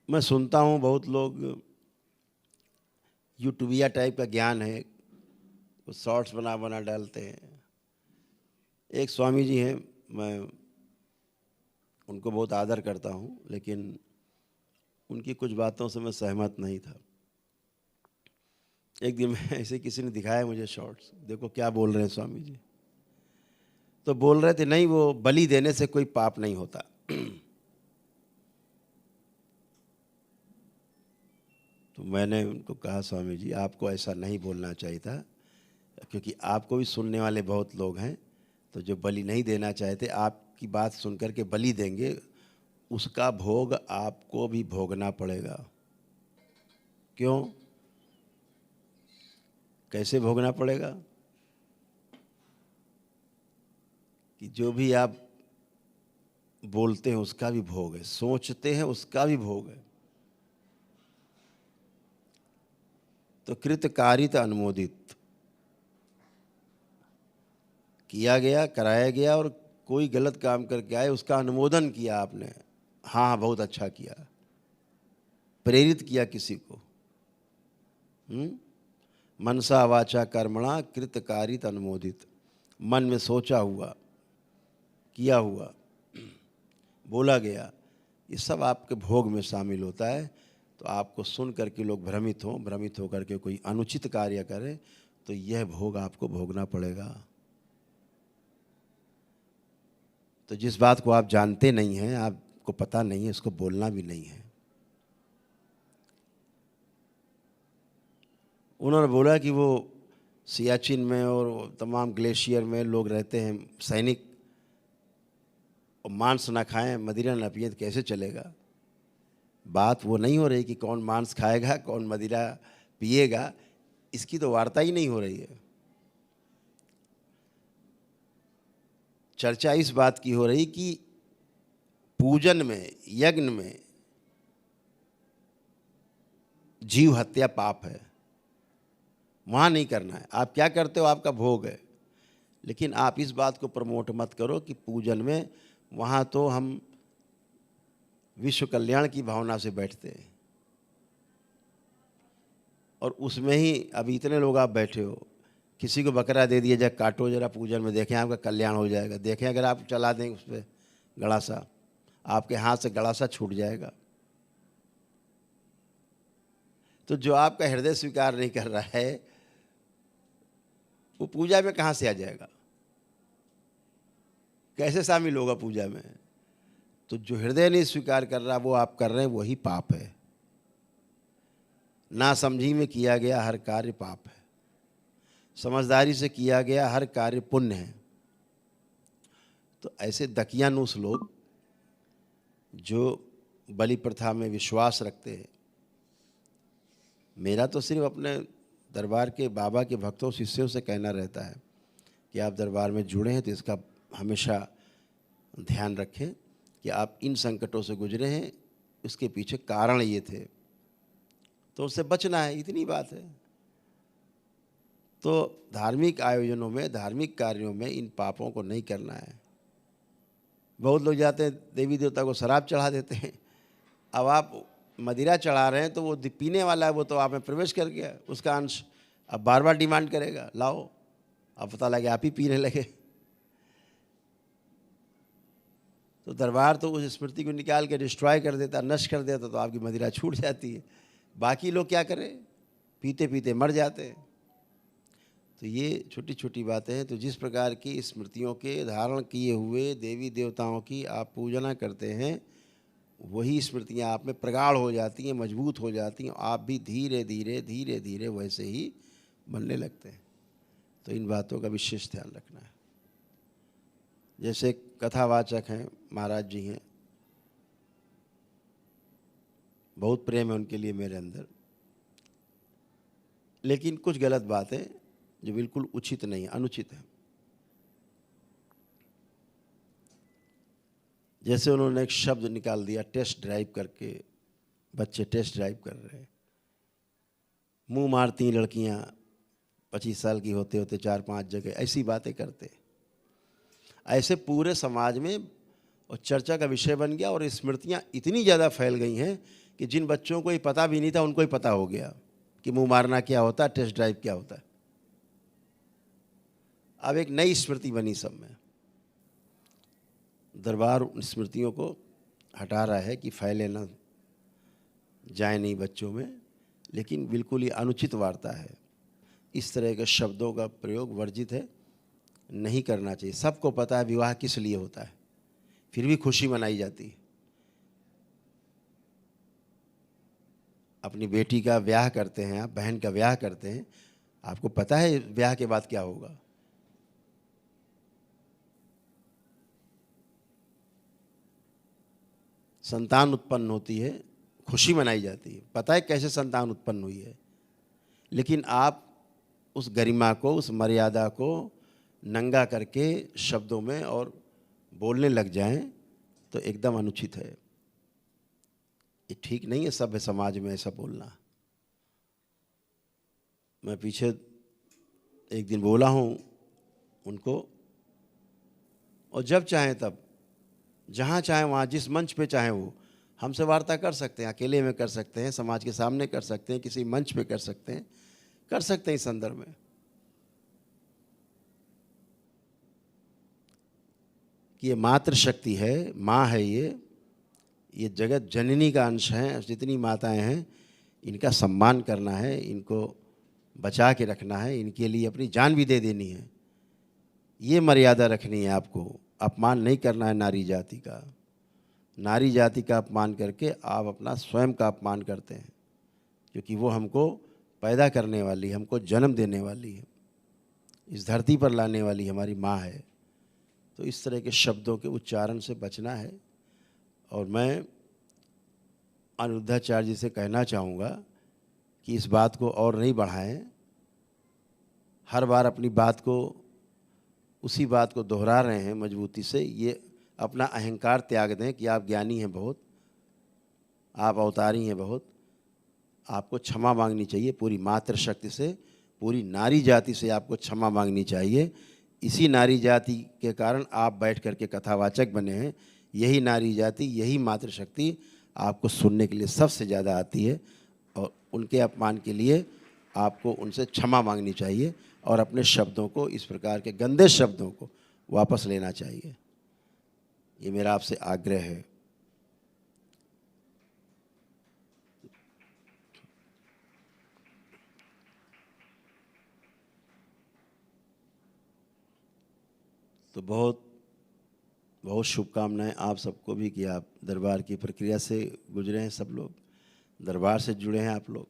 मैं सुनता हूँ बहुत लोग यूट्यूबिया टाइप का ज्ञान है, वो शॉर्ट्स बना बना डालते हैं। एक स्वामी जी हैं, मैं उनको बहुत आदर करता हूँ, लेकिन उनकी कुछ बातों से मैं सहमत नहीं था। एक दिन में ऐसे किसी ने दिखाया मुझे शॉर्ट्स, देखो क्या बोल रहे हैं स्वामी जी। तो बोल रहे थे नहीं, वो बलि देने से कोई पाप नहीं होता। तो मैंने उनको कहा स्वामी जी आपको ऐसा नहीं बोलना चाहिए था, क्योंकि आपको भी सुनने वाले बहुत लोग हैं, तो जो बलि नहीं देना चाहते आपकी बात सुनकर के बलि देंगे, उसका भोग आपको भी भोगना पड़ेगा। क्यों? कैसे भोगना पड़ेगा? कि जो भी आप बोलते हैं उसका भी भोग है, सोचते हैं उसका भी भोग है। तो कृतकारित अनुमोदित किया गया, कराया गया, और कोई गलत काम करके आए उसका अनुमोदन किया आपने, हाँ हाँ बहुत अच्छा किया, प्रेरित किया किसी को। मनसा वाचा कर्मणा कृतकारित अनुमोदित, मन में सोचा हुआ, किया हुआ, बोला गया, ये सब आपके भोग में शामिल होता है। तो आपको सुन करके लोग भ्रमित हों, भ्रमित होकर के कोई अनुचित कार्य करें, तो यह भोग आपको भोगना पड़ेगा। तो जिस बात को आप जानते नहीं हैं, आपको पता नहीं है, इसको बोलना भी नहीं है। उन्होंने बोला कि वो सियाचिन में और तमाम ग्लेशियर में लोग रहते हैं, सैनिक, और मांस ना खाएं, मदिरा ना पिए तो कैसे चलेगा। बात वो नहीं हो रही कि कौन मांस खाएगा, कौन मदिरा पिएगा, इसकी तो वार्ता ही नहीं हो रही है। चर्चा इस बात की हो रही कि पूजन में, यज्ञ में जीव हत्या पाप है, वहाँ नहीं करना है। आप क्या करते हो आपका भोग है, लेकिन आप इस बात को प्रमोट मत करो कि पूजन में, वहाँ तो हम विश्व कल्याण की भावना से बैठते हैं, और उसमें ही अभी इतने लोग आप बैठे हो, किसी को बकरा दे दिया जाए, काटो जरा पूजन में, देखें आपका कल्याण हो जाएगा। देखें अगर आप चला दें उस पर गड़ासा, आपके हाथ से गड़ासा छूट जाएगा। तो जो आपका हृदय स्वीकार नहीं कर रहा है, वो पूजा में कहाँ से आ जाएगा, कैसे शामिल होगा पूजा में? तो जो हृदय नहीं स्वीकार कर रहा, वो आप कर रहे हैं, वही पाप है। नासमझी में किया गया हर कार्य पाप है, समझदारी से किया गया हर कार्य पुण्य है। तो ऐसे दकियानूस लोग जो बलि प्रथा में विश्वास रखते हैं, मेरा तो सिर्फ अपने दरबार के बाबा के भक्तों शिष्यों से कहना रहता है कि आप दरबार में जुड़े हैं तो इसका हमेशा ध्यान रखें कि आप इन संकटों से गुजरे हैं, उसके पीछे कारण ये थे, तो उससे बचना है, इतनी बात है। तो धार्मिक आयोजनों में, धार्मिक कार्यों में इन पापों को नहीं करना है। बहुत लोग जाते हैं देवी देवता को शराब चढ़ा देते हैं, अब आप मदिरा चढ़ा रहे हैं तो वो पीने वाला है, वो तो आप में प्रवेश कर गया, उसका अंश अब बार बार डिमांड करेगा, लाओ, अब पता लगे आप ही पीने लगे। तो दरबार तो उस स्मृति को निकाल के डिस्ट्रॉय कर देता, नष्ट कर देता, तो आपकी मदिरा छूट जाती है। बाकी लोग क्या करें, पीते पीते मर जाते हैं। तो ये छोटी छोटी बातें हैं। तो जिस प्रकार की स्मृतियों के धारण किए हुए देवी देवताओं की आप पूजना करते हैं, वही स्मृतियाँ आप में प्रगाढ़ हो जाती हैं, मजबूत हो जाती हैं, आप भी धीरे धीरे धीरे धीरे वैसे ही बनने लगते हैं। तो इन बातों का विशेष ध्यान रखना है। जैसे कथावाचक हैं, महाराज जी हैं, बहुत प्रेम है उनके लिए मेरे अंदर, लेकिन कुछ गलत बातें जो बिल्कुल उचित नहीं, अनुचित है। जैसे उन्होंने एक शब्द निकाल दिया, टेस्ट ड्राइव करके, बच्चे टेस्ट ड्राइव कर रहे हैं, मुंह मारती लड़कियां 25 साल की होते होते 4-5 जगह, ऐसी बातें करते, ऐसे पूरे समाज में और चर्चा का विषय बन गया। और स्मृतियां इतनी ज़्यादा फैल गई हैं कि जिन बच्चों को ये पता भी नहीं था उनको ही पता हो गया कि मुंह मारना क्या होता है, टेस्ट ड्राइव क्या होता है। अब एक नई स्मृति बनी सब में। दरबार उन स्मृतियों को हटा रहा है कि फैले ना जाए नहीं बच्चों में, लेकिन बिल्कुल ही अनुचित वार्ता है। इस तरह के शब्दों का प्रयोग वर्जित है, नहीं करना चाहिए। सबको पता है विवाह किस लिए होता है, फिर भी खुशी मनाई जाती है। अपनी बेटी का ब्याह करते हैं आप, बहन का ब्याह करते हैं, आपको पता है ब्याह के बाद क्या होगा। संतान उत्पन्न होती है, खुशी मनाई जाती है, पता है कैसे संतान उत्पन्न हुई है, लेकिन आप उस गरिमा को, उस मर्यादा को नंगा करके शब्दों में और बोलने लग जाएं तो एकदम अनुचित है। ये ठीक नहीं है सभ्य समाज में ऐसा बोलना। मैं पीछे एक दिन बोला हूँ उनको, और जब चाहें तब, जहाँ चाहें वहाँ, जिस मंच पे चाहें वो हमसे वार्ता कर सकते हैं। अकेले में कर सकते हैं, समाज के सामने कर सकते हैं, किसी मंच पे कर सकते हैं, इस संदर्भ में। कि ये मातृ शक्ति है, माँ है, ये जगत जननी का अंश है। जितनी माताएं हैं इनका सम्मान करना है, इनको बचा के रखना है, इनके लिए अपनी जान भी दे देनी है। ये मर्यादा रखनी है आपको। अपमान नहीं करना है नारी जाति का। नारी जाति का अपमान करके आप अपना स्वयं का अपमान करते हैं, क्योंकि वो हमको पैदा करने वाली, हमको जन्म देने वाली है, इस धरती पर लाने वाली हमारी माँ है। तो इस तरह के शब्दों के उच्चारण से बचना है। और मैं अनिरुद्धाचार्य जी से कहना चाहूँगा कि इस बात को और नहीं बढ़ाएं। हर बार अपनी बात को, उसी बात को दोहरा रहे हैं मजबूती से। ये अपना अहंकार त्याग दें कि आप ज्ञानी हैं बहुत, आप अवतारी हैं बहुत। आपको क्षमा मांगनी चाहिए पूरी मातृशक्ति से, पूरी नारी जाति से आपको क्षमा मांगनी चाहिए। इसी नारी जाति के कारण आप बैठ कर के कथावाचक बने हैं। यही नारी जाति, यही मातृशक्ति आपको सुनने के लिए सबसे ज़्यादा आती है, और उनके अपमान के लिए आपको उनसे क्षमा मांगनी चाहिए और अपने शब्दों को, इस प्रकार के गंदे शब्दों को वापस लेना चाहिए। ये मेरा आपसे आग्रह है। तो बहुत बहुत शुभकामनाएं आप सबको भी कि आप दरबार की प्रक्रिया से गुजरे हैं। सब लोग दरबार से जुड़े हैं आप लोग।